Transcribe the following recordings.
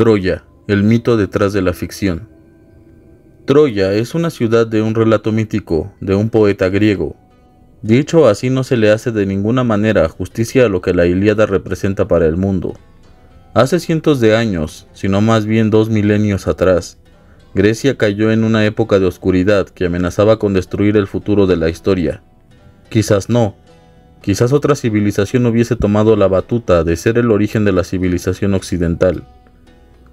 Troya, el mito detrás de la ficción. Troya es una ciudad de un relato mítico de un poeta griego. Dicho así, no se le hace de ninguna manera justicia a lo que la Ilíada representa para el mundo. Hace cientos de años, sino más bien 2 milenios atrás, Grecia cayó en una época de oscuridad que amenazaba con destruir el futuro de la historia. Quizás no. Quizás otra civilización hubiese tomado la batuta de ser el origen de la civilización occidental.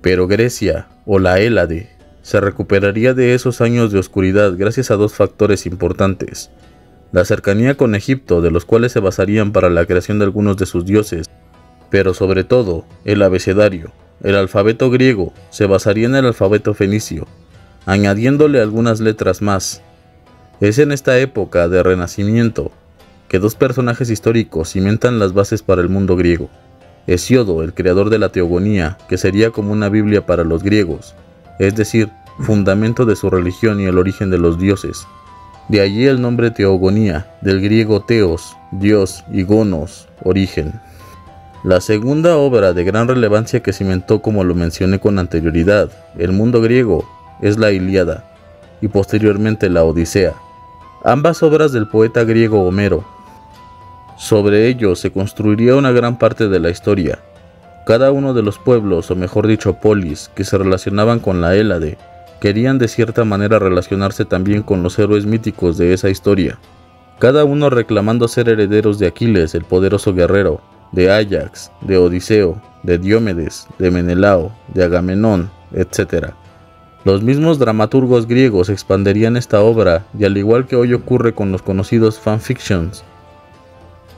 Pero Grecia, o la Hélade, se recuperaría de esos años de oscuridad gracias a 2 factores importantes: la cercanía con Egipto, de los cuales se basarían para la creación de algunos de sus dioses, pero sobre todo, el abecedario. El alfabeto griego se basaría en el alfabeto fenicio, añadiéndole algunas letras más. Es en esta época de renacimiento que 2 personajes históricos cimentan las bases para el mundo griego. Hesíodo, el creador de la teogonía, que sería como una Biblia para los griegos, es decir, fundamento de su religión y el origen de los dioses. De allí el nombre teogonía, del griego teos, Dios, y gonos, origen. La segunda obra de gran relevancia que cimentó, como lo mencioné con anterioridad, el mundo griego, es la Ilíada, y posteriormente la Odisea, ambas obras del poeta griego Homero. Sobre ellos se construiría una gran parte de la historia. Cada uno de los pueblos, o mejor dicho polis, que se relacionaban con la Hélade, querían de cierta manera relacionarse también con los héroes míticos de esa historia, cada uno reclamando ser herederos de Aquiles, el poderoso guerrero, de Áyax, de Odiseo, de Diomedes, de Menelao, de Agamenón, etc. Los mismos dramaturgos griegos expanderían esta obra, y al igual que hoy ocurre con los conocidos fanfictions,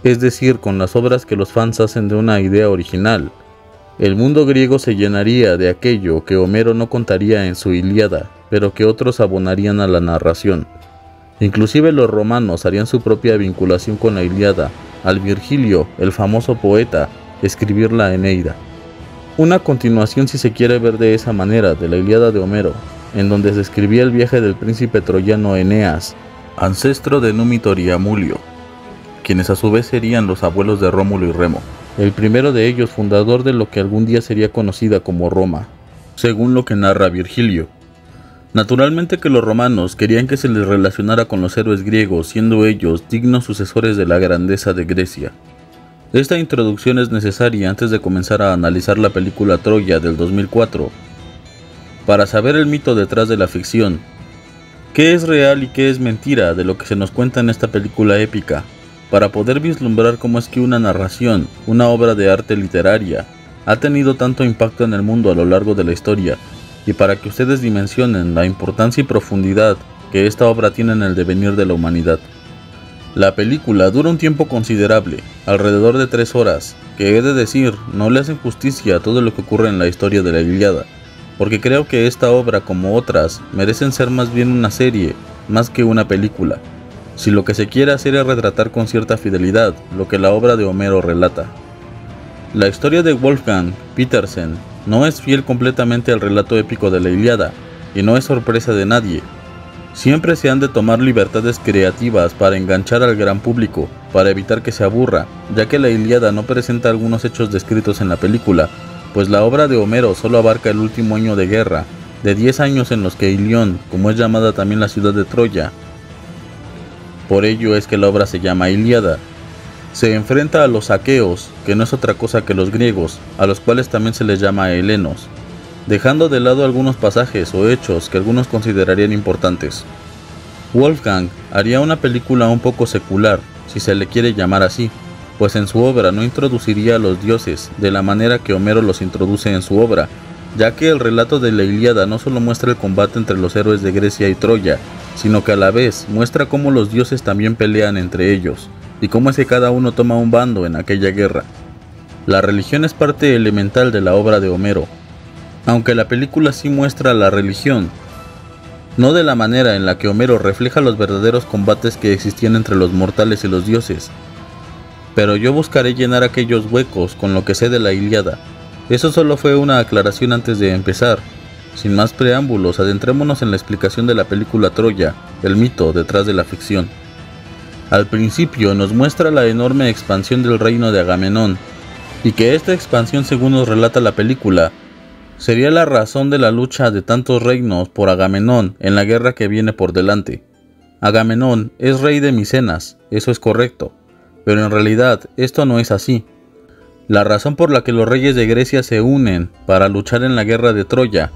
es decir, con las obras que los fans hacen de una idea original, el mundo griego se llenaría de aquello que Homero no contaría en su Ilíada, pero que otros abonarían a la narración. Inclusive los romanos harían su propia vinculación con la Ilíada, al Virgilio, el famoso poeta, escribir la Eneida. Una continuación, si se quiere ver de esa manera, de la Ilíada de Homero, en donde se escribía el viaje del príncipe troyano Eneas, ancestro de Númitor y Amulio, quienes a su vez serían los abuelos de Rómulo y Remo, el primero de ellos fundador de lo que algún día sería conocida como Roma, según lo que narra Virgilio. Naturalmente que los romanos querían que se les relacionara con los héroes griegos, siendo ellos dignos sucesores de la grandeza de Grecia. Esta introducción es necesaria antes de comenzar a analizar la película Troya del 2004, para saber el mito detrás de la ficción, qué es real y qué es mentira de lo que se nos cuenta en esta película épica, para poder vislumbrar cómo es que una narración, una obra de arte literaria, ha tenido tanto impacto en el mundo a lo largo de la historia, y para que ustedes dimensionen la importancia y profundidad que esta obra tiene en el devenir de la humanidad. La película dura un tiempo considerable, alrededor de 3 horas, que he de decir, no le hacen justicia a todo lo que ocurre en la historia de la Ilíada, porque creo que esta obra, como otras, merecen ser más bien una serie, más que una película, si lo que se quiere hacer es retratar con cierta fidelidad lo que la obra de Homero relata. La historia de Wolfgang Petersen no es fiel completamente al relato épico de la Ilíada, y no es sorpresa de nadie. Siempre se han de tomar libertades creativas para enganchar al gran público, para evitar que se aburra, ya que la Ilíada no presenta algunos hechos descritos en la película, pues la obra de Homero solo abarca el último año de guerra, de 10 años en los que Ilión, como es llamada también la ciudad de Troya, por ello es que la obra se llama Ilíada, se enfrenta a los aqueos, que no es otra cosa que los griegos, a los cuales también se les llama helenos, dejando de lado algunos pasajes o hechos que algunos considerarían importantes. Wolfgang haría una película un poco secular, si se le quiere llamar así, pues en su obra no introduciría a los dioses de la manera que Homero los introduce en su obra, ya que el relato de la Ilíada no solo muestra el combate entre los héroes de Grecia y Troya, sino que a la vez muestra cómo los dioses también pelean entre ellos, y cómo es que cada uno toma un bando en aquella guerra. La religión es parte elemental de la obra de Homero, aunque la película sí muestra la religión, no de la manera en la que Homero refleja los verdaderos combates que existían entre los mortales y los dioses. Pero yo buscaré llenar aquellos huecos con lo que sé de la Ilíada. Eso solo fue una aclaración antes de empezar. Sin más preámbulos, adentrémonos en la explicación de la película Troya, el mito detrás de la ficción. Al principio nos muestra la enorme expansión del reino de Agamenón, y que esta expansión, según nos relata la película, Sería la razón de la lucha de tantos reinos por Agamenón en la guerra que viene por delante. Agamenón es rey de Micenas, eso es correcto, pero en realidad esto no es así. La razón por la que los reyes de Grecia se unen para luchar en la guerra de Troya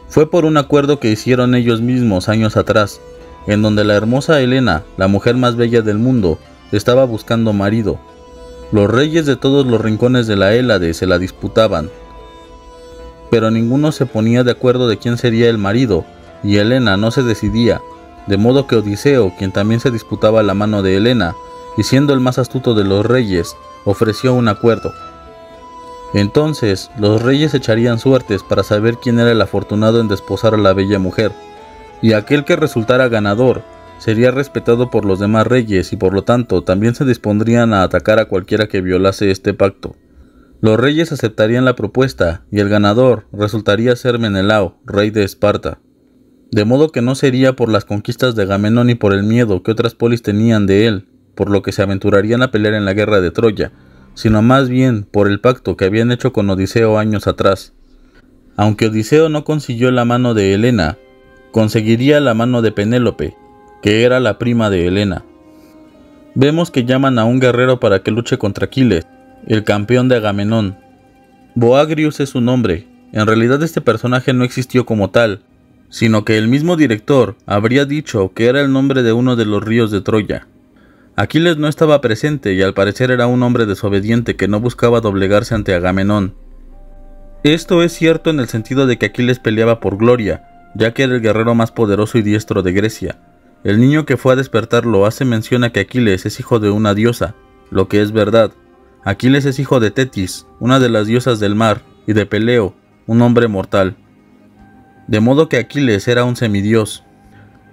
fue por un acuerdo que hicieron ellos mismos años atrás, en donde la hermosa Helena, la mujer más bella del mundo, estaba buscando marido. Los reyes de todos los rincones de la Hélade se la disputaban, pero ninguno se ponía de acuerdo de quién sería el marido, y Helena no se decidía, de modo que Odiseo, quien también se disputaba la mano de Helena, y siendo el más astuto de los reyes, ofreció un acuerdo. Entonces, los reyes echarían suertes para saber quién era el afortunado en desposar a la bella mujer, y aquel que resultara ganador sería respetado por los demás reyes y por lo tanto también se dispondrían a atacar a cualquiera que violase este pacto. Los reyes aceptarían la propuesta y el ganador resultaría ser Menelao, rey de Esparta. De modo que no sería por las conquistas de Agamenón ni por el miedo que otras polis tenían de él, por lo que se aventurarían a pelear en la guerra de Troya, sino más bien por el pacto que habían hecho con Odiseo años atrás. Aunque Odiseo no consiguió la mano de Helena, conseguiría la mano de Penélope, que era la prima de Helena. Vemos que llaman a un guerrero para que luche contra Aquiles, el campeón de Agamenón. Boagrius es su nombre. En realidad este personaje no existió como tal, sino que el mismo director habría dicho que era el nombre de uno de los ríos de Troya. Aquiles no estaba presente y al parecer era un hombre desobediente que no buscaba doblegarse ante Agamenón. Esto es cierto en el sentido de que Aquiles peleaba por gloria, ya que era el guerrero más poderoso y diestro de Grecia. El niño que fue a despertarlo hace mención a que Aquiles es hijo de una diosa, lo que es verdad. Aquiles es hijo de Tetis, una de las diosas del mar, y de Peleo, un hombre mortal. De modo que Aquiles era un semidios.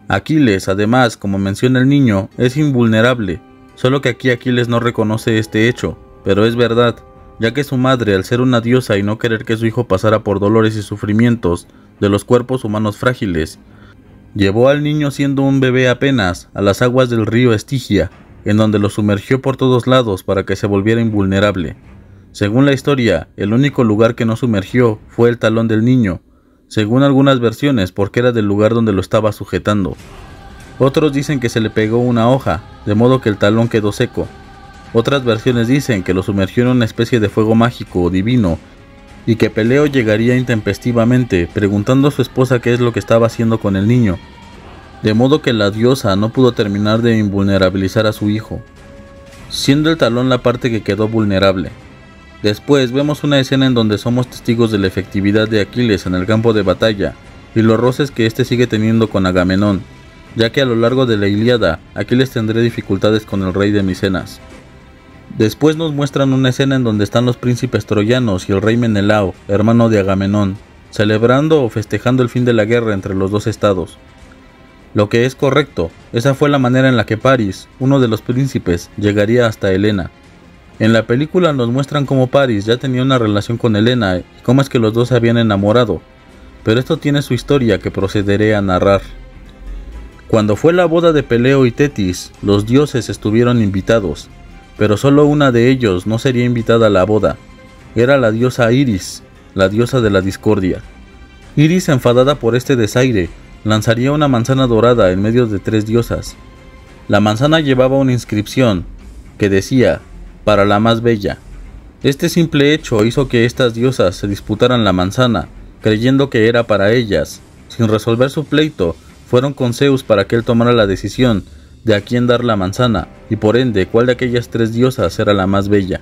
Aquiles, además, como menciona el niño, es invulnerable, solo que aquí Aquiles no reconoce este hecho, pero es verdad, ya que su madre, al ser una diosa y no querer que su hijo pasara por dolores y sufrimientos de los cuerpos humanos frágiles, llevó al niño siendo un bebé apenas a las aguas del río Estigia, en donde lo sumergió por todos lados para que se volviera invulnerable. Según la historia, el único lugar que no sumergió fue el talón del niño, según algunas versiones porque era del lugar donde lo estaba sujetando. Otros dicen que se le pegó una hoja, de modo que el talón quedó seco. Otras versiones dicen que lo sumergió en una especie de fuego mágico o divino, y que Peleo llegaría intempestivamente preguntando a su esposa qué es lo que estaba haciendo con el niño, de modo que la diosa no pudo terminar de invulnerabilizar a su hijo, siendo el talón la parte que quedó vulnerable. Después vemos una escena en donde somos testigos de la efectividad de Aquiles en el campo de batalla y los roces que éste sigue teniendo con Agamenón, ya que a lo largo de la Ilíada Aquiles tendría dificultades con el rey de Micenas. Después nos muestran una escena en donde están los príncipes troyanos y el rey Menelao, hermano de Agamenón, celebrando o festejando el fin de la guerra entre los dos estados. Lo que es correcto, esa fue la manera en la que Paris, uno de los príncipes, llegaría hasta Helena. En la película nos muestran cómo Paris ya tenía una relación con Helena y cómo es que los dos se habían enamorado, pero esto tiene su historia que procederé a narrar. Cuando fue la boda de Peleo y Tetis, los dioses estuvieron invitados, pero solo una de ellos no sería invitada a la boda. Era la diosa Iris, la diosa de la discordia. Iris, enfadada por este desaire, lanzaría una manzana dorada en medio de tres diosas. La manzana llevaba una inscripción que decía: para la más bella. Este simple hecho hizo que estas diosas se disputaran la manzana, creyendo que era para ellas. Sin resolver su pleito, fueron con Zeus para que él tomara la decisión de a quién dar la manzana, y por ende cuál de aquellas tres diosas era la más bella.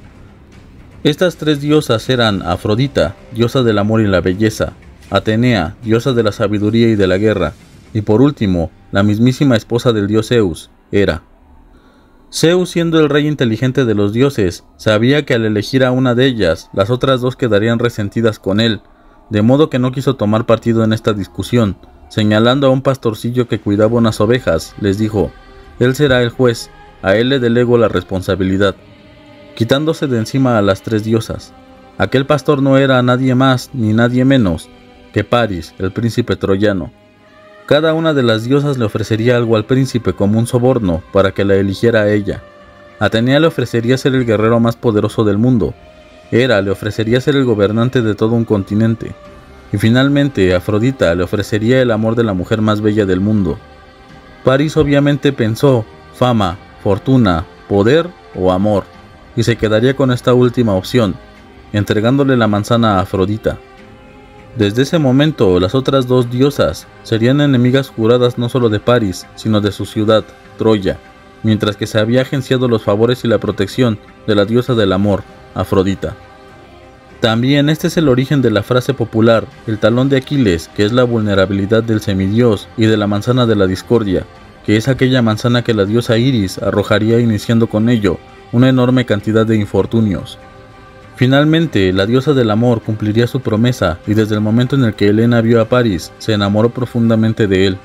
Estas tres diosas eran Afrodita, diosa del amor y la belleza; Atenea, diosa de la sabiduría y de la guerra; y por último, la mismísima esposa del dios Zeus, Hera. Zeus, siendo el rey inteligente de los dioses, sabía que al elegir a una de ellas, las otras dos quedarían resentidas con él, de modo que no quiso tomar partido en esta discusión. Señalando a un pastorcillo que cuidaba unas ovejas, les dijo: él será el juez, a él le delego la responsabilidad, quitándose de encima a las tres diosas. Aquel pastor no era nadie más ni nadie menos que Paris, el príncipe troyano. Cada una de las diosas le ofrecería algo al príncipe como un soborno para que la eligiera a ella. Atenea le ofrecería ser el guerrero más poderoso del mundo. Hera le ofrecería ser el gobernante de todo un continente. y finalmente Afrodita le ofrecería el amor de la mujer más bella del mundo. París obviamente pensó fama, fortuna, poder o amor, y se quedaría con esta última opción, entregándole la manzana a Afrodita. Desde ese momento, las otras dos diosas serían enemigas juradas no solo de París, sino de su ciudad, Troya, mientras que se había agenciado los favores y la protección de la diosa del amor, Afrodita. También este es el origen de la frase popular, el talón de Aquiles, que es la vulnerabilidad del semidios, y de la manzana de la discordia, que es aquella manzana que la diosa Iris arrojaría iniciando con ello una enorme cantidad de infortunios. Finalmente, la diosa del amor cumpliría su promesa y desde el momento en el que Helena vio a París, se enamoró profundamente de él.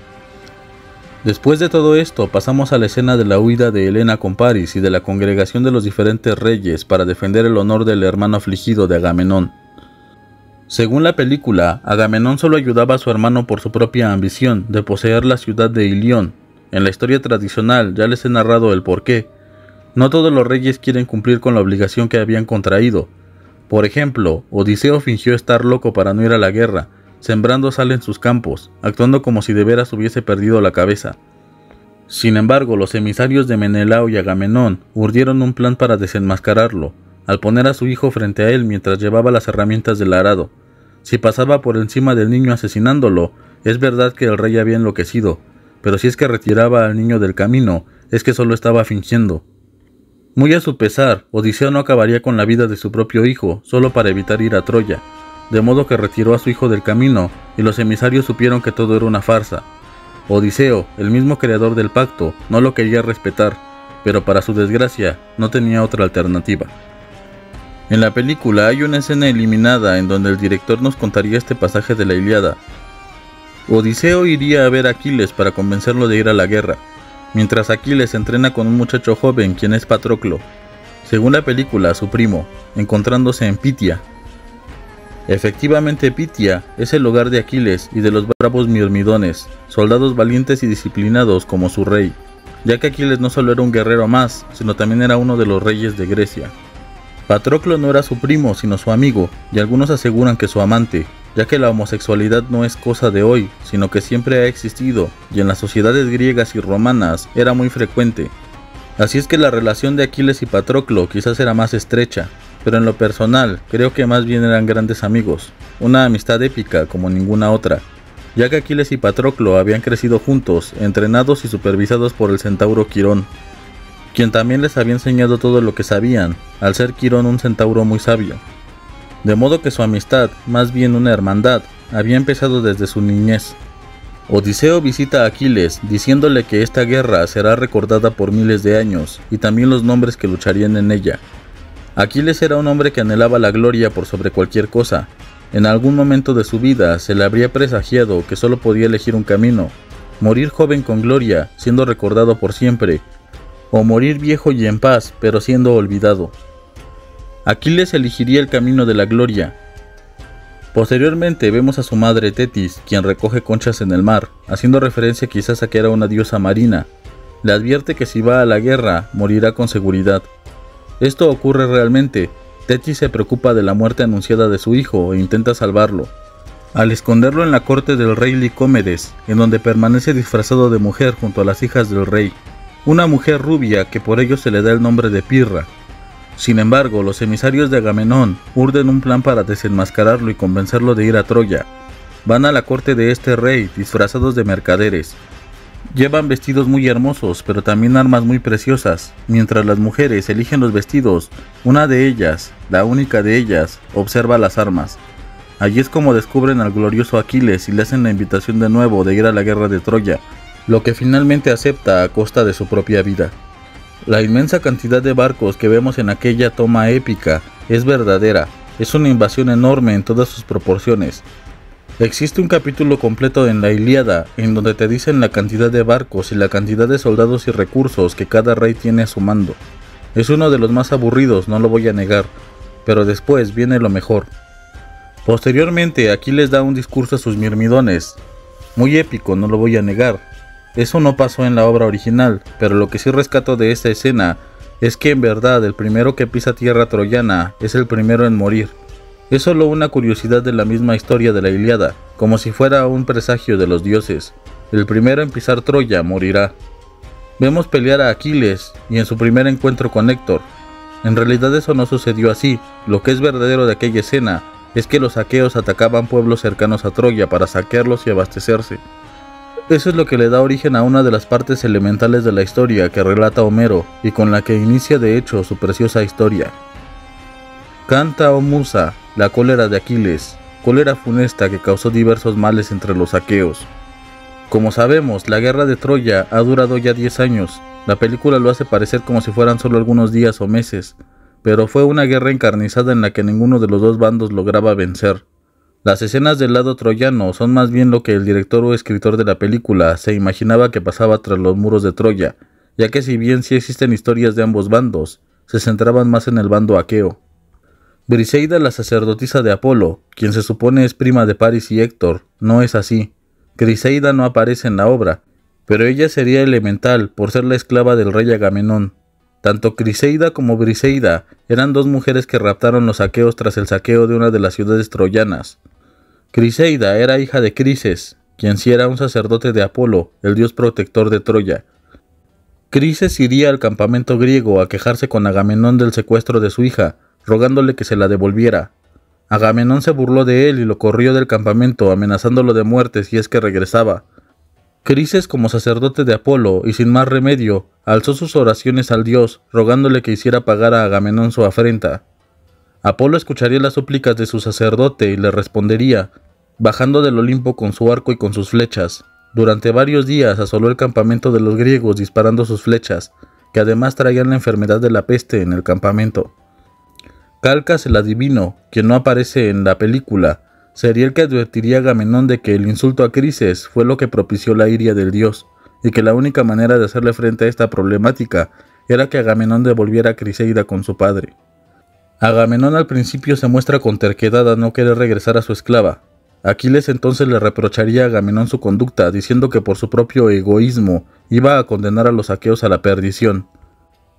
Después de todo esto, pasamos a la escena de la huida de Helena con París y de la congregación de los diferentes reyes para defender el honor del hermano afligido de Agamenón. Según la película, Agamenón solo ayudaba a su hermano por su propia ambición de poseer la ciudad de Ilión. En la historia tradicional ya les he narrado el porqué. No todos los reyes quieren cumplir con la obligación que habían contraído. Por ejemplo, Odiseo fingió estar loco para no ir a la guerra, sembrando sal en sus campos, actuando como si de veras hubiese perdido la cabeza. Sin embargo, los emisarios de Menelao y Agamenón urdieron un plan para desenmascararlo, al poner a su hijo frente a él mientras llevaba las herramientas del arado. Si pasaba por encima del niño asesinándolo, es verdad que el rey había enloquecido, pero si es que retiraba al niño del camino, es que solo estaba fingiendo. Muy a su pesar, Odiseo no acabaría con la vida de su propio hijo, solo para evitar ir a Troya, de modo que retiró a su hijo del camino, y los emisarios supieron que todo era una farsa. Odiseo, el mismo creador del pacto, no lo quería respetar, pero para su desgracia, no tenía otra alternativa. En la película hay una escena eliminada en donde el director nos contaría este pasaje de la Ilíada. Odiseo iría a ver a Aquiles para convencerlo de ir a la guerra, mientras Aquiles entrena con un muchacho joven quien es Patroclo, según la película su primo, encontrándose en Pitia. Efectivamente, Pitia es el hogar de Aquiles y de los bravos mirmidones, soldados valientes y disciplinados como su rey, ya que Aquiles no solo era un guerrero más, sino también era uno de los reyes de Grecia. Patroclo no era su primo, sino su amigo, y algunos aseguran que su amante, ya que la homosexualidad no es cosa de hoy, sino que siempre ha existido, y en las sociedades griegas y romanas era muy frecuente. Así es que la relación de Aquiles y Patroclo quizás era más estrecha, pero en lo personal creo que más bien eran grandes amigos, una amistad épica como ninguna otra, ya que Aquiles y Patroclo habían crecido juntos, entrenados y supervisados por el centauro Quirón, quien también les había enseñado todo lo que sabían, al ser Quirón un centauro muy sabio. De modo que su amistad, más bien una hermandad, había empezado desde su niñez. Odiseo visita a Aquiles, diciéndole que esta guerra será recordada por miles de años, y también los nombres que lucharían en ella. Aquiles era un hombre que anhelaba la gloria por sobre cualquier cosa. En algún momento de su vida se le habría presagiado que solo podía elegir un camino: morir joven con gloria, siendo recordado por siempre, o morir viejo y en paz, pero siendo olvidado. Aquiles elegiría el camino de la gloria. Posteriormente vemos a su madre Tetis, quien recoge conchas en el mar, haciendo referencia quizás a que era una diosa marina. Le advierte que si va a la guerra, morirá con seguridad. Esto ocurre realmente. Tetis se preocupa de la muerte anunciada de su hijo e intenta salvarlo, al esconderlo en la corte del rey Licómedes, en donde permanece disfrazado de mujer junto a las hijas del rey, una mujer rubia que por ello se le da el nombre de Pirra. Sin embargo, los emisarios de Agamenón urden un plan para desenmascararlo y convencerlo de ir a Troya. Van a la corte de este rey disfrazados de mercaderes. Llevan vestidos muy hermosos, pero también armas muy preciosas. Mientras las mujeres eligen los vestidos, una de ellas, la única de ellas, observa las armas. Allí es como descubren al glorioso Aquiles y le hacen la invitación de nuevo de ir a la guerra de Troya, lo que finalmente acepta a costa de su propia vida. La inmensa cantidad de barcos que vemos en aquella toma épica es verdadera, es una invasión enorme en todas sus proporciones. Existe un capítulo completo en la Ilíada en donde te dicen la cantidad de barcos y la cantidad de soldados y recursos que cada rey tiene a su mando. Es uno de los más aburridos, no lo voy a negar, pero después viene lo mejor. Posteriormente, Aquiles da un discurso a sus mirmidones, muy épico, no lo voy a negar. Eso no pasó en la obra original, pero lo que sí rescato de esta escena es que en verdad el primero que pisa tierra troyana es el primero en morir. Es solo una curiosidad de la misma historia de la Ilíada, como si fuera un presagio de los dioses. El primero en pisar Troya morirá. Vemos pelear a Aquiles y en su primer encuentro con Héctor. En realidad eso no sucedió así. Lo que es verdadero de aquella escena es que los aqueos atacaban pueblos cercanos a Troya para saquearlos y abastecerse. Eso es lo que le da origen a una de las partes elementales de la historia que relata Homero y con la que inicia de hecho su preciosa historia. Canta, oh musa, la cólera de Aquiles, cólera funesta que causó diversos males entre los aqueos. Como sabemos, la guerra de Troya ha durado ya 10 años. La película lo hace parecer como si fueran solo algunos días o meses, pero fue una guerra encarnizada en la que ninguno de los dos bandos lograba vencer. Las escenas del lado troyano son más bien lo que el director o escritor de la película se imaginaba que pasaba tras los muros de Troya, ya que si bien sí existen historias de ambos bandos, se centraban más en el bando aqueo. Briseida, la sacerdotisa de Apolo, quien se supone es prima de Paris y Héctor, no es así. Criseida no aparece en la obra, pero ella sería elemental por ser la esclava del rey Agamenón. Tanto Criseida como Briseida eran dos mujeres que raptaron los aqueos tras el saqueo de una de las ciudades troyanas. Criseida era hija de Crises, quien sí era un sacerdote de Apolo, el dios protector de Troya. Crises iría al campamento griego a quejarse con Agamenón del secuestro de su hija, rogándole que se la devolviera. Agamenón se burló de él y lo corrió del campamento, amenazándolo de muerte si es que regresaba. Crises, como sacerdote de Apolo y sin más remedio, alzó sus oraciones al dios, rogándole que hiciera pagar a Agamenón su afrenta. Apolo escucharía las súplicas de su sacerdote y le respondería, bajando del Olimpo con su arco y con sus flechas. Durante varios días asoló el campamento de los griegos disparando sus flechas, que además traían la enfermedad de la peste en el campamento. Calcas, el adivino, quien no aparece en la película, sería el que advertiría a Agamenón de que el insulto a Crises fue lo que propició la ira del dios, y que la única manera de hacerle frente a esta problemática era que Agamenón devolviera a Criseida con su padre. Agamenón al principio se muestra con terquedad a no querer regresar a su esclava. Aquiles entonces le reprocharía a Agamenón su conducta, diciendo que por su propio egoísmo iba a condenar a los aqueos a la perdición.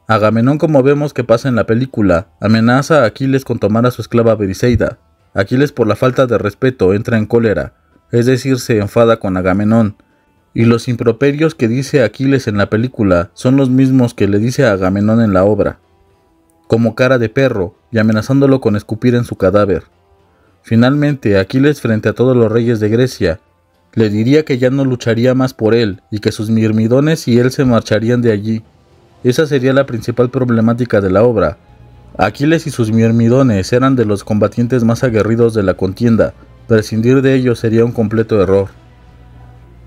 Agamenón, como vemos que pasa en la película, amenaza a Aquiles con tomar a su esclava Briseida. Aquiles, por la falta de respeto, entra en cólera, es decir, se enfada con Agamenón, y los improperios que dice Aquiles en la película son los mismos que le dice a Agamenón en la obra, como cara de perro, y amenazándolo con escupir en su cadáver. Finalmente, Aquiles, frente a todos los reyes de Grecia, le diría que ya no lucharía más por él, y que sus mirmidones y él se marcharían de allí. Esa sería la principal problemática de la obra. Aquiles y sus mirmidones eran de los combatientes más aguerridos de la contienda, prescindir de ellos sería un completo error.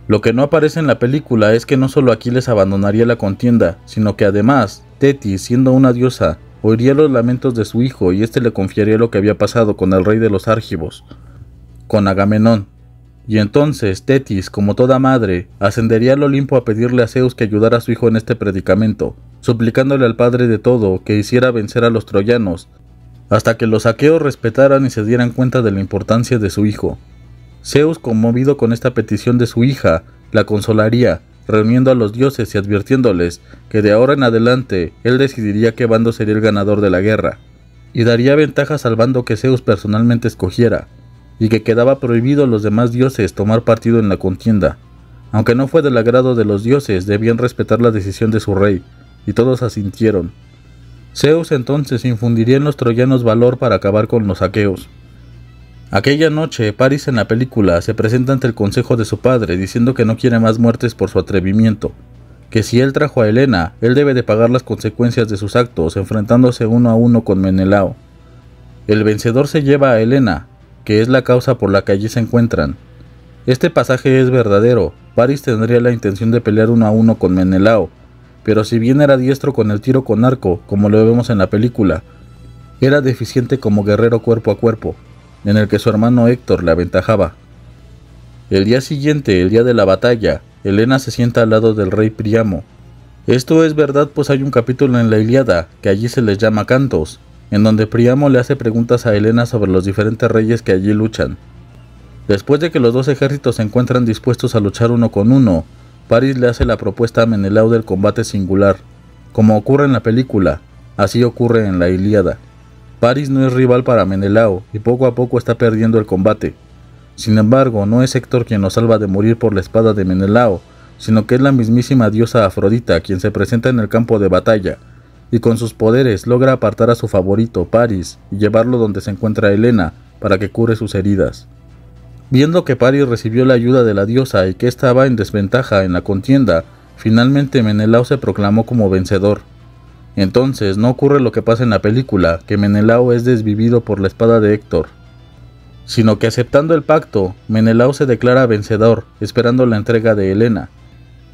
Lo que no aparece en la película es que no solo Aquiles abandonaría la contienda, sino que además, Tetis, siendo una diosa, oiría los lamentos de su hijo y éste le confiaría lo que había pasado con el rey de los Argivos, con Agamenón. Y entonces Tetis, como toda madre, ascendería al Olimpo a pedirle a Zeus que ayudara a su hijo en este predicamento, suplicándole al padre de todo que hiciera vencer a los troyanos, hasta que los aqueos respetaran y se dieran cuenta de la importancia de su hijo. Zeus, conmovido con esta petición de su hija, la consolaría, reuniendo a los dioses y advirtiéndoles que de ahora en adelante él decidiría qué bando sería el ganador de la guerra, y daría ventajas al bando que Zeus personalmente escogiera, y que quedaba prohibido a los demás dioses tomar partido en la contienda. Aunque no fue del agrado de los dioses, debían respetar la decisión de su rey, y todos asintieron. Zeus entonces infundiría en los troyanos valor para acabar con los aqueos. Aquella noche, Paris en la película se presenta ante el consejo de su padre diciendo que no quiere más muertes por su atrevimiento, que si él trajo a Helena, él debe de pagar las consecuencias de sus actos enfrentándose uno a uno con Menelao. El vencedor se lleva a Helena, que es la causa por la que allí se encuentran. Este pasaje es verdadero. Paris tendría la intención de pelear uno a uno con Menelao, pero si bien era diestro con el tiro con arco, como lo vemos en la película, era deficiente como guerrero cuerpo a cuerpo, en el que su hermano Héctor le aventajaba. El día siguiente, el día de la batalla, Helena se sienta al lado del rey Príamo. Esto es verdad, pues hay un capítulo en la Ilíada, que allí se les llama Cantos, en donde Príamo le hace preguntas a Helena sobre los diferentes reyes que allí luchan. Después de que los dos ejércitos se encuentran dispuestos a luchar uno con uno, Paris le hace la propuesta a Menelao del combate singular. Como ocurre en la película, así ocurre en la Ilíada. Paris no es rival para Menelao y poco a poco está perdiendo el combate. Sin embargo, no es Héctor quien lo salva de morir por la espada de Menelao, sino que es la mismísima diosa Afrodita quien se presenta en el campo de batalla, y con sus poderes logra apartar a su favorito, Paris, y llevarlo donde se encuentra Helena, para que cure sus heridas. Viendo que Paris recibió la ayuda de la diosa y que estaba en desventaja en la contienda, finalmente Menelao se proclamó como vencedor. Entonces no ocurre lo que pasa en la película, que Menelao es desvivido por la espada de Héctor, sino que aceptando el pacto, Menelao se declara vencedor, esperando la entrega de Helena.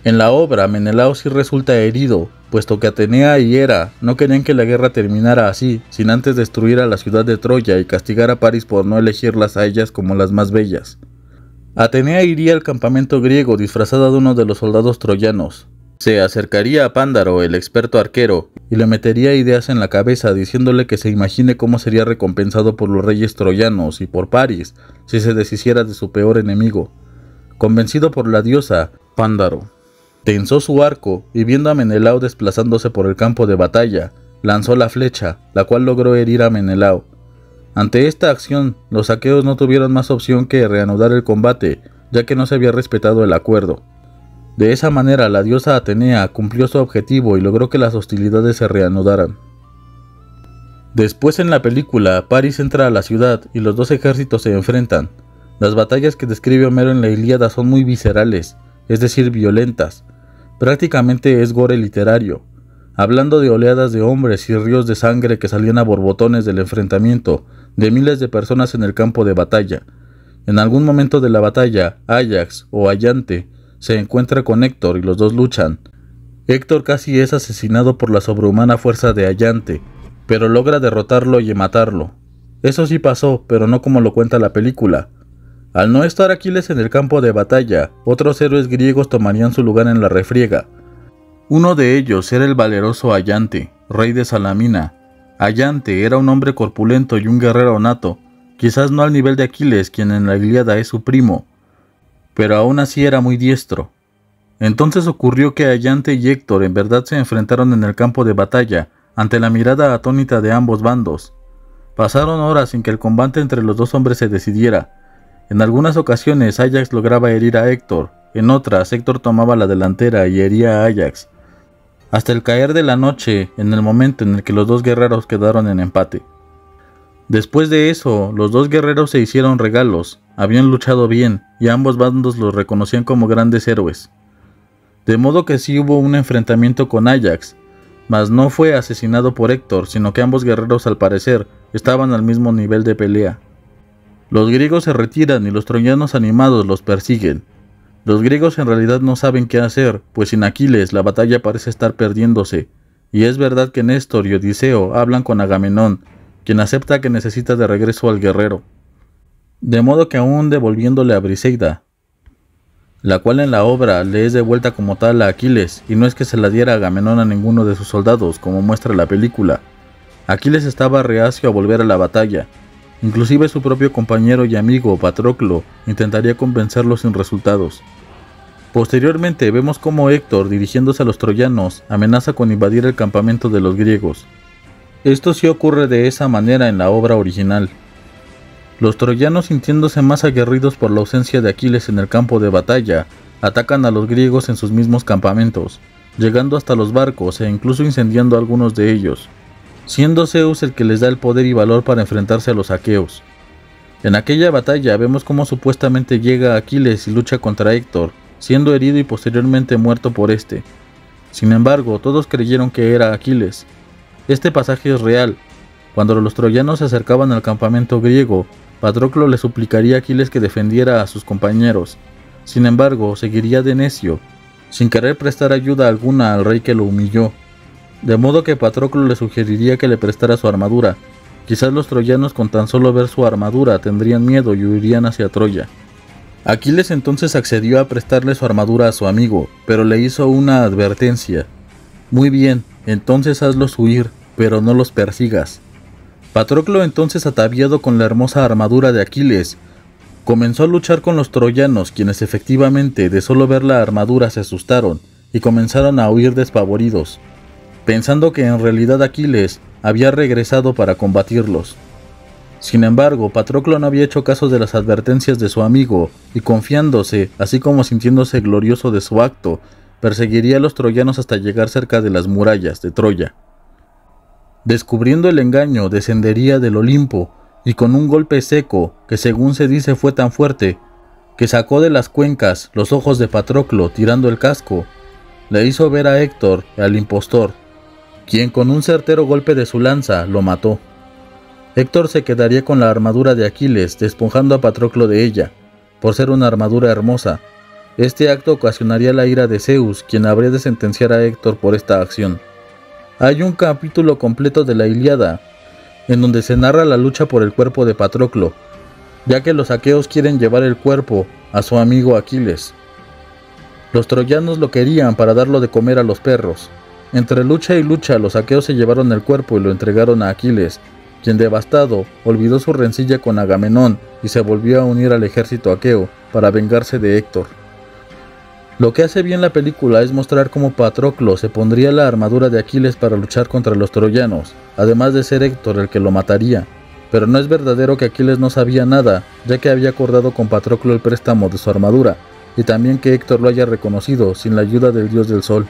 En la obra, Menelao sí resulta herido, puesto que Atenea y Hera no querían que la guerra terminara así, sin antes destruir a la ciudad de Troya y castigar a Paris por no elegirlas a ellas como las más bellas. Atenea iría al campamento griego disfrazada de uno de los soldados troyanos. Se acercaría a Pándaro, el experto arquero, y le metería ideas en la cabeza diciéndole que se imagine cómo sería recompensado por los reyes troyanos y por Paris si se deshiciera de su peor enemigo. Convencido por la diosa, Pándaro tensó su arco y viendo a Menelao desplazándose por el campo de batalla, lanzó la flecha, la cual logró herir a Menelao. Ante esta acción, los aqueos no tuvieron más opción que reanudar el combate, ya que no se había respetado el acuerdo. De esa manera, la diosa Atenea cumplió su objetivo y logró que las hostilidades se reanudaran. Después en la película, Paris entra a la ciudad y los dos ejércitos se enfrentan. Las batallas que describe Homero en la Ilíada son muy viscerales, es decir, violentas. Prácticamente es gore literario, hablando de oleadas de hombres y ríos de sangre que salían a borbotones del enfrentamiento de miles de personas en el campo de batalla. En algún momento de la batalla, Áyax o Ayante se encuentra con Héctor y los dos luchan. Héctor casi es asesinado por la sobrehumana fuerza de Ayante, pero logra derrotarlo y matarlo. Eso sí pasó, pero no como lo cuenta la película. Al no estar Aquiles en el campo de batalla, otros héroes griegos tomarían su lugar en la refriega. Uno de ellos era el valeroso Ayante, rey de Salamina. Ayante era un hombre corpulento y un guerrero nato, quizás no al nivel de Aquiles, quien en la Ilíada es su primo, pero aún así era muy diestro. Entonces ocurrió que Ayante y Héctor en verdad se enfrentaron en el campo de batalla, ante la mirada atónita de ambos bandos. Pasaron horas sin que el combate entre los dos hombres se decidiera. En algunas ocasiones Áyax lograba herir a Héctor, en otras Héctor tomaba la delantera y hería a Áyax, hasta el caer de la noche, en el momento en el que los dos guerreros quedaron en empate. Después de eso, los dos guerreros se hicieron regalos, habían luchado bien, y ambos bandos los reconocían como grandes héroes. De modo que sí hubo un enfrentamiento con Áyax, mas no fue asesinado por Héctor, sino que ambos guerreros al parecer estaban al mismo nivel de pelea. Los griegos se retiran y los troyanos animados los persiguen. Los griegos en realidad no saben qué hacer, pues sin Aquiles la batalla parece estar perdiéndose, y es verdad que Néstor y Odiseo hablan con Agamenón, quien acepta que necesita de regreso al guerrero. De modo que aún devolviéndole a Briseida, la cual en la obra le es devuelta como tal a Aquiles, y no es que se la diera Agamenón a ninguno de sus soldados, como muestra la película. Aquiles estaba reacio a volver a la batalla. Inclusive su propio compañero y amigo, Patroclo, intentaría convencerlo sin resultados. Posteriormente vemos cómo Héctor, dirigiéndose a los troyanos, amenaza con invadir el campamento de los griegos. Esto sí ocurre de esa manera en la obra original. Los troyanos, sintiéndose más aguerridos por la ausencia de Aquiles en el campo de batalla, atacan a los griegos en sus mismos campamentos, llegando hasta los barcos e incluso incendiando algunos de ellos, siendo Zeus el que les da el poder y valor para enfrentarse a los aqueos. En aquella batalla vemos cómo supuestamente llega Aquiles y lucha contra Héctor, siendo herido y posteriormente muerto por este. Sin embargo, todos creyeron que era Aquiles. Este pasaje es real. Cuando los troyanos se acercaban al campamento griego, Patroclo le suplicaría a Aquiles que defendiera a sus compañeros. Sin embargo, seguiría de necio, sin querer prestar ayuda alguna al rey que lo humilló. De modo que Patroclo le sugeriría que le prestara su armadura. Quizás los troyanos con tan solo ver su armadura tendrían miedo y huirían hacia Troya. Aquiles entonces accedió a prestarle su armadura a su amigo, pero le hizo una advertencia. Muy bien, entonces hazlos huir, pero no los persigas. Patroclo entonces, ataviado con la hermosa armadura de Aquiles, comenzó a luchar con los troyanos, quienes efectivamente de solo ver la armadura se asustaron y comenzaron a huir despavoridos, pensando que en realidad Aquiles había regresado para combatirlos. Sin embargo, Patroclo no había hecho caso de las advertencias de su amigo y, confiándose, así como sintiéndose glorioso de su acto, perseguiría a los troyanos hasta llegar cerca de las murallas de Troya. Descubriendo el engaño, descendería del Olimpo y con un golpe seco, que según se dice fue tan fuerte, que sacó de las cuencas los ojos de Patroclo tirando el casco, le hizo ver a Héctor, al impostor, quien con un certero golpe de su lanza lo mató. Héctor se quedaría con la armadura de Aquiles, despojando a Patroclo de ella, por ser una armadura hermosa. Este acto ocasionaría la ira de Zeus, quien habría de sentenciar a Héctor por esta acción. Hay un capítulo completo de la Ilíada, en donde se narra la lucha por el cuerpo de Patroclo, ya que los aqueos quieren llevar el cuerpo a su amigo Aquiles. Los troyanos lo querían para darlo de comer a los perros. Entre lucha y lucha, los aqueos se llevaron el cuerpo y lo entregaron a Aquiles, quien devastado olvidó su rencilla con Agamenón y se volvió a unir al ejército aqueo para vengarse de Héctor. Lo que hace bien la película es mostrar cómo Patroclo se pondría la armadura de Aquiles para luchar contra los troyanos, además de ser Héctor el que lo mataría. Pero no es verdadero que Aquiles no sabía nada, ya que había acordado con Patroclo el préstamo de su armadura, y también que Héctor lo haya reconocido sin la ayuda del dios del sol.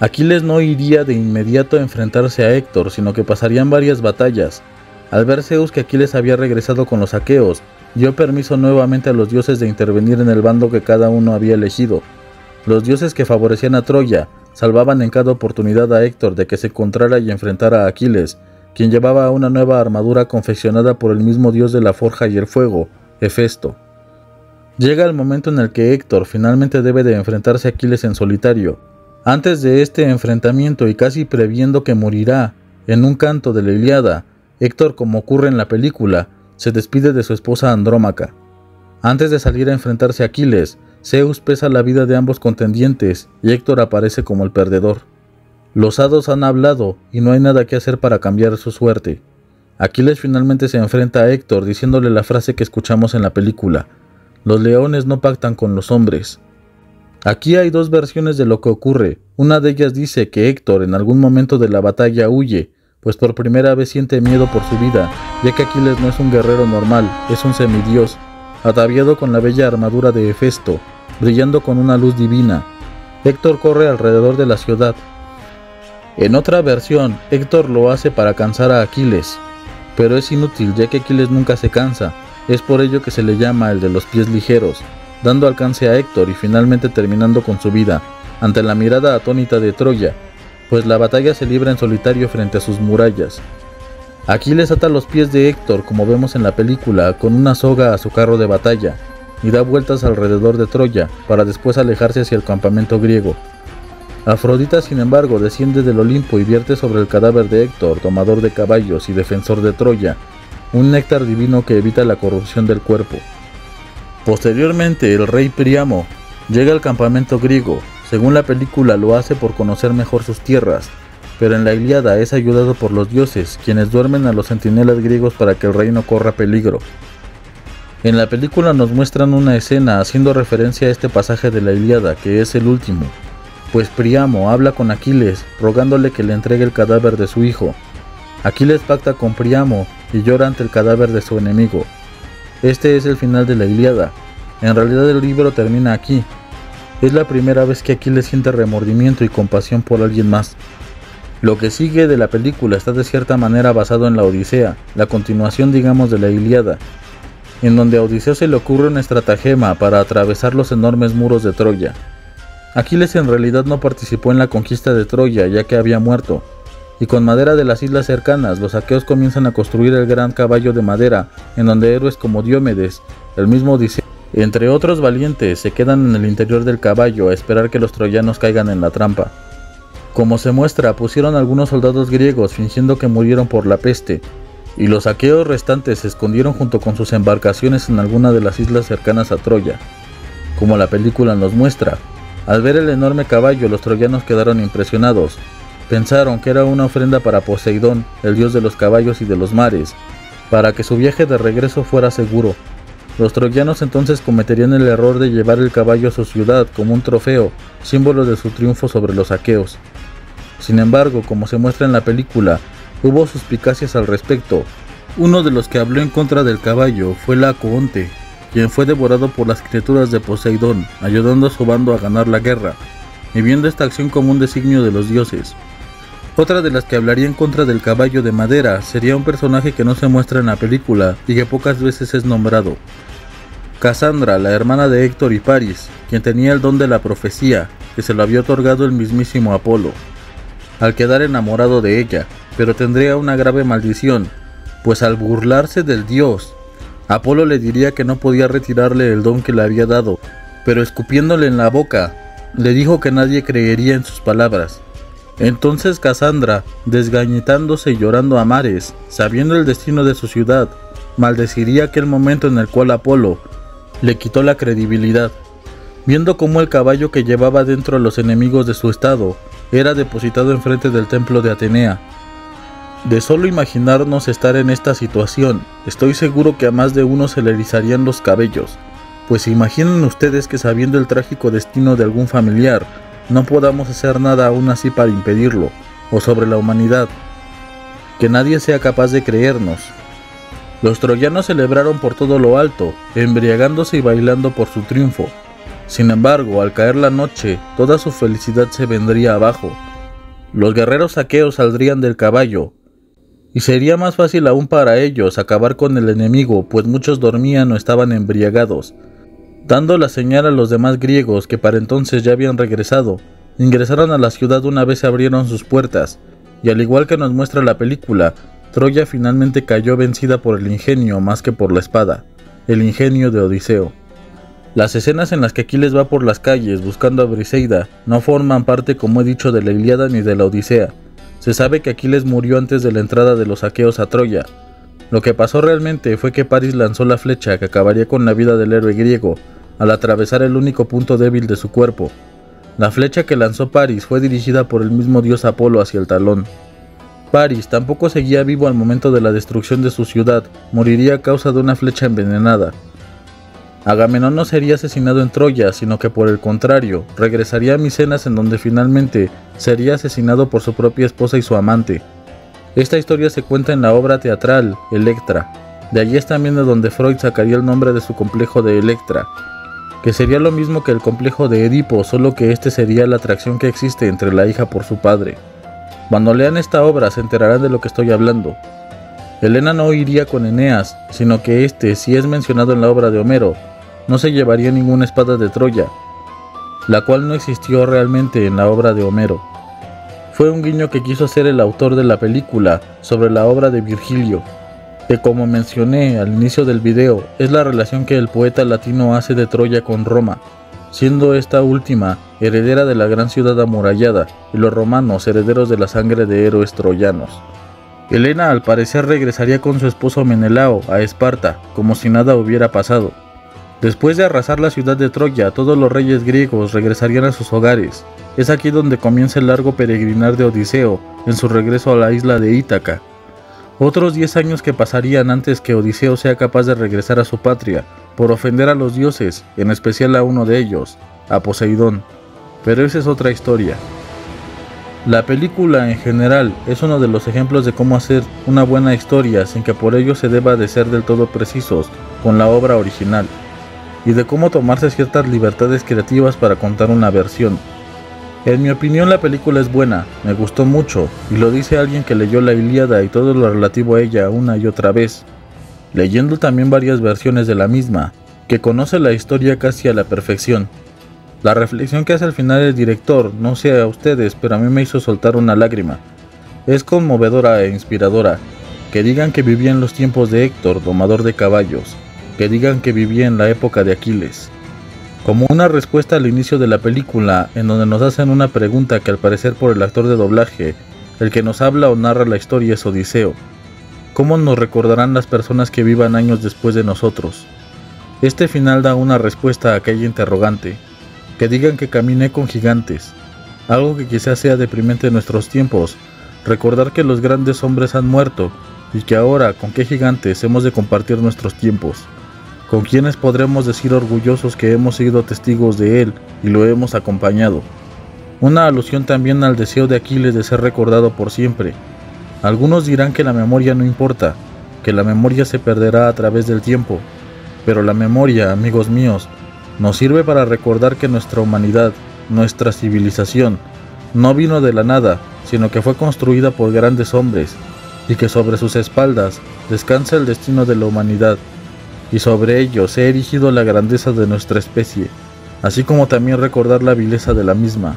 Aquiles no iría de inmediato a enfrentarse a Héctor, sino que pasarían varias batallas. Al ver Zeus que Aquiles había regresado con los aqueos, dio permiso nuevamente a los dioses de intervenir en el bando que cada uno había elegido. Los dioses que favorecían a Troya salvaban en cada oportunidad a Héctor de que se encontrara y enfrentara a Aquiles, quien llevaba una nueva armadura confeccionada por el mismo dios de la forja y el fuego, Hefesto. Llega el momento en el que Héctor finalmente debe de enfrentarse a Aquiles en solitario. Antes de este enfrentamiento y casi previendo que morirá en un canto de la Ilíada, Héctor, como ocurre en la película, se despide de su esposa Andrómaca. Antes de salir a enfrentarse a Aquiles, Zeus pesa la vida de ambos contendientes y Héctor aparece como el perdedor. Los hados han hablado y no hay nada que hacer para cambiar su suerte. Aquiles finalmente se enfrenta a Héctor diciéndole la frase que escuchamos en la película: los leones no pactan con los hombres. Aquí hay dos versiones de lo que ocurre. Una de ellas dice que Héctor en algún momento de la batalla huye, pues por primera vez siente miedo por su vida, ya que Aquiles no es un guerrero normal, es un semidios, ataviado con la bella armadura de Hefesto, brillando con una luz divina. Héctor corre alrededor de la ciudad. En otra versión, Héctor lo hace para cansar a Aquiles, pero es inútil ya que Aquiles nunca se cansa. Es por ello que se le llama el de los pies ligeros, dando alcance a Héctor y finalmente terminando con su vida, ante la mirada atónita de Troya, pues la batalla se libra en solitario frente a sus murallas. Aquiles ata los pies de Héctor, como vemos en la película, con una soga a su carro de batalla, y da vueltas alrededor de Troya, para después alejarse hacia el campamento griego. Afrodita, sin embargo, desciende del Olimpo y vierte sobre el cadáver de Héctor, domador de caballos y defensor de Troya, un néctar divino que evita la corrupción del cuerpo. Posteriormente, el rey Príamo llega al campamento griego. Según la película, lo hace por conocer mejor sus tierras, pero en la Ilíada es ayudado por los dioses, quienes duermen a los centinelas griegos para que el rey no corra peligro. En la película nos muestran una escena haciendo referencia a este pasaje de la Ilíada, que es el último, pues Príamo habla con Aquiles, rogándole que le entregue el cadáver de su hijo. Aquiles pacta con Príamo y llora ante el cadáver de su enemigo. Este es el final de la Ilíada. En realidad el libro termina aquí. Es la primera vez que Aquiles siente remordimiento y compasión por alguien más. Lo que sigue de la película está de cierta manera basado en la Odisea, la continuación digamos de la Ilíada, en donde a Odiseo se le ocurre una estratagema para atravesar los enormes muros de Troya. Aquiles en realidad no participó en la conquista de Troya ya que había muerto, y con madera de las islas cercanas los aqueos comienzan a construir el gran caballo de madera, en donde héroes como Diomedes, el mismo Odiseo, entre otros valientes, se quedan en el interior del caballo a esperar que los troyanos caigan en la trampa. Como se muestra, pusieron algunos soldados griegos fingiendo que murieron por la peste, y los aqueos restantes se escondieron junto con sus embarcaciones en alguna de las islas cercanas a Troya. Como la película nos muestra, al ver el enorme caballo los troyanos quedaron impresionados. Pensaron que era una ofrenda para Poseidón, el dios de los caballos y de los mares, para que su viaje de regreso fuera seguro. Los troyanos entonces cometerían el error de llevar el caballo a su ciudad como un trofeo, símbolo de su triunfo sobre los aqueos. Sin embargo, como se muestra en la película, hubo suspicacias al respecto. Uno de los que habló en contra del caballo fue Laocoonte, quien fue devorado por las criaturas de Poseidón, ayudando a su bando a ganar la guerra, y viendo esta acción como un designio de los dioses. Otra de las que hablaría en contra del caballo de madera sería un personaje que no se muestra en la película y que pocas veces es nombrado. Casandra, la hermana de Héctor y Paris, quien tenía el don de la profecía, que se lo había otorgado el mismísimo Apolo, al quedar enamorado de ella, pero tendría una grave maldición, pues al burlarse del dios, Apolo le diría que no podía retirarle el don que le había dado, pero escupiéndole en la boca, le dijo que nadie creería en sus palabras. Entonces Casandra, desgañitándose y llorando a mares, sabiendo el destino de su ciudad, maldeciría aquel momento en el cual Apolo le quitó la credibilidad, viendo cómo el caballo que llevaba dentro a los enemigos de su estado era depositado enfrente del templo de Atenea. De solo imaginarnos estar en esta situación, estoy seguro que a más de uno se le erizarían los cabellos, pues imaginen ustedes que sabiendo el trágico destino de algún familiar, no podamos hacer nada aún así para impedirlo, o sobre la humanidad, que nadie sea capaz de creernos. Los troyanos celebraron por todo lo alto, embriagándose y bailando por su triunfo. Sin embargo, al caer la noche, toda su felicidad se vendría abajo. Los guerreros aqueos saldrían del caballo, y sería más fácil aún para ellos acabar con el enemigo, pues muchos dormían o estaban embriagados, dando la señal a los demás griegos que para entonces ya habían regresado. Ingresaron a la ciudad una vez se abrieron sus puertas, y al igual que nos muestra la película, Troya finalmente cayó vencida por el ingenio más que por la espada, el ingenio de Odiseo. Las escenas en las que Aquiles va por las calles buscando a Briseida no forman parte, como he dicho, de la Ilíada ni de la Odisea. Se sabe que Aquiles murió antes de la entrada de los aqueos a Troya. Lo que pasó realmente fue que Paris lanzó la flecha que acabaría con la vida del héroe griego, al atravesar el único punto débil de su cuerpo. La flecha que lanzó Paris fue dirigida por el mismo dios Apolo hacia el talón. Paris tampoco seguía vivo al momento de la destrucción de su ciudad, moriría a causa de una flecha envenenada. Agamenón no sería asesinado en Troya, sino que por el contrario, regresaría a Micenas, en donde finalmente sería asesinado por su propia esposa y su amante. Esta historia se cuenta en la obra teatral Electra. De allí es también de donde Freud sacaría el nombre de su complejo de Electra, que sería lo mismo que el complejo de Edipo, solo que este sería la atracción que existe entre la hija por su padre. Cuando lean esta obra se enterarán de lo que estoy hablando. Helena no iría con Eneas, sino que este, si es mencionado en la obra de Homero, no se llevaría ninguna espada de Troya, la cual no existió realmente en la obra de Homero. Fue un guiño que quiso hacer el autor de la película sobre la obra de Virgilio, que, como mencioné al inicio del video, es la relación que el poeta latino hace de Troya con Roma, siendo esta última heredera de la gran ciudad amurallada y los romanos herederos de la sangre de héroes troyanos. Helena al parecer regresaría con su esposo Menelao a Esparta, como si nada hubiera pasado. Después de arrasar la ciudad de Troya, todos los reyes griegos regresarían a sus hogares. Es aquí donde comienza el largo peregrinar de Odiseo en su regreso a la isla de Ítaca. Otros 10 años que pasarían antes que Odiseo sea capaz de regresar a su patria, por ofender a los dioses, en especial a uno de ellos, a Poseidón. Pero esa es otra historia. La película en general es uno de los ejemplos de cómo hacer una buena historia sin que por ello se deba de ser del todo precisos con la obra original, y de cómo tomarse ciertas libertades creativas para contar una versión. En mi opinión la película es buena, me gustó mucho, y lo dice alguien que leyó la Ilíada y todo lo relativo a ella una y otra vez, leyendo también varias versiones de la misma, que conoce la historia casi a la perfección. La reflexión que hace al final el director, no sé a ustedes, pero a mí me hizo soltar una lágrima. Es conmovedora e inspiradora. Que digan que vivía en los tiempos de Héctor, domador de caballos, que digan que vivía en la época de Aquiles. Como una respuesta al inicio de la película, en donde nos hacen una pregunta que al parecer por el actor de doblaje, el que nos habla o narra la historia es Odiseo. ¿Cómo nos recordarán las personas que vivan años después de nosotros? Este final da una respuesta a aquella interrogante. Que digan que caminé con gigantes, algo que quizás sea deprimente en nuestros tiempos, recordar que los grandes hombres han muerto, y que ahora con qué gigantes hemos de compartir nuestros tiempos. ¿Con quiénes podremos decir orgullosos que hemos sido testigos de él y lo hemos acompañado? una alusión también al deseo de Aquiles de ser recordado por siempre. Algunos dirán que la memoria no importa, que la memoria se perderá a través del tiempo, pero la memoria, amigos míos, nos sirve para recordar que nuestra humanidad, nuestra civilización, no vino de la nada, sino que fue construida por grandes hombres, y que sobre sus espaldas descansa el destino de la humanidad, y sobre ellos se ha erigido la grandeza de nuestra especie, así como también recordar la vileza de la misma.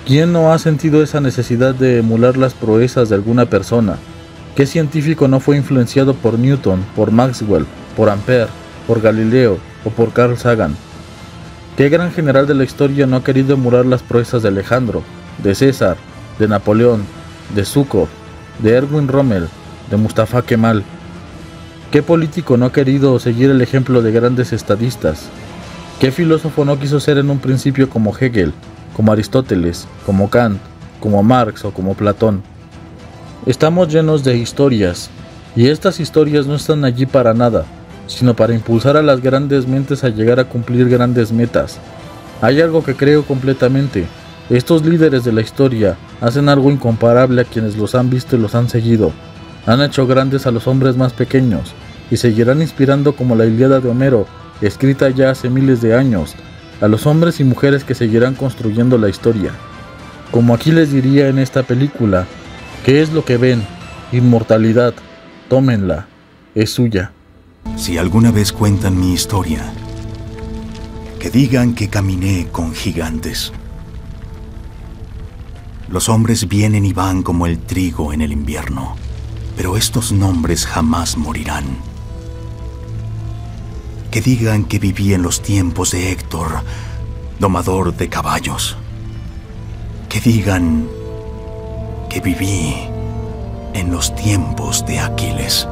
¿Quién no ha sentido esa necesidad de emular las proezas de alguna persona? ¿Qué científico no fue influenciado por Newton, por Maxwell, por Ampère, por Galileo o por Carl Sagan? ¿Qué gran general de la historia no ha querido emular las proezas de Alejandro, de César, de Napoleón, de Zhúkov, de Erwin Rommel, de Mustafa Kemal? ¿Qué político no ha querido seguir el ejemplo de grandes estadistas? ¿Qué filósofo no quiso ser en un principio como Hegel, como Aristóteles, como Kant, como Marx o como Platón? Estamos llenos de historias, y estas historias no están allí para nada, sino para impulsar a las grandes mentes a llegar a cumplir grandes metas. Hay algo que creo completamente: estos líderes de la historia hacen algo incomparable a quienes los han visto y los han seguido. Han hecho grandes a los hombres más pequeños, y seguirán inspirando como la Ilíada de Homero, escrita ya hace miles de años, a los hombres y mujeres que seguirán construyendo la historia. Como aquí les diría en esta película: ¿qué es lo que ven? Inmortalidad. Tómenla. Es suya. Si alguna vez cuentan mi historia, que digan que caminé con gigantes. Los hombres vienen y van como el trigo en el invierno, pero estos nombres jamás morirán. Que digan que viví en los tiempos de Héctor, domador de caballos. Que digan que viví en los tiempos de Aquiles.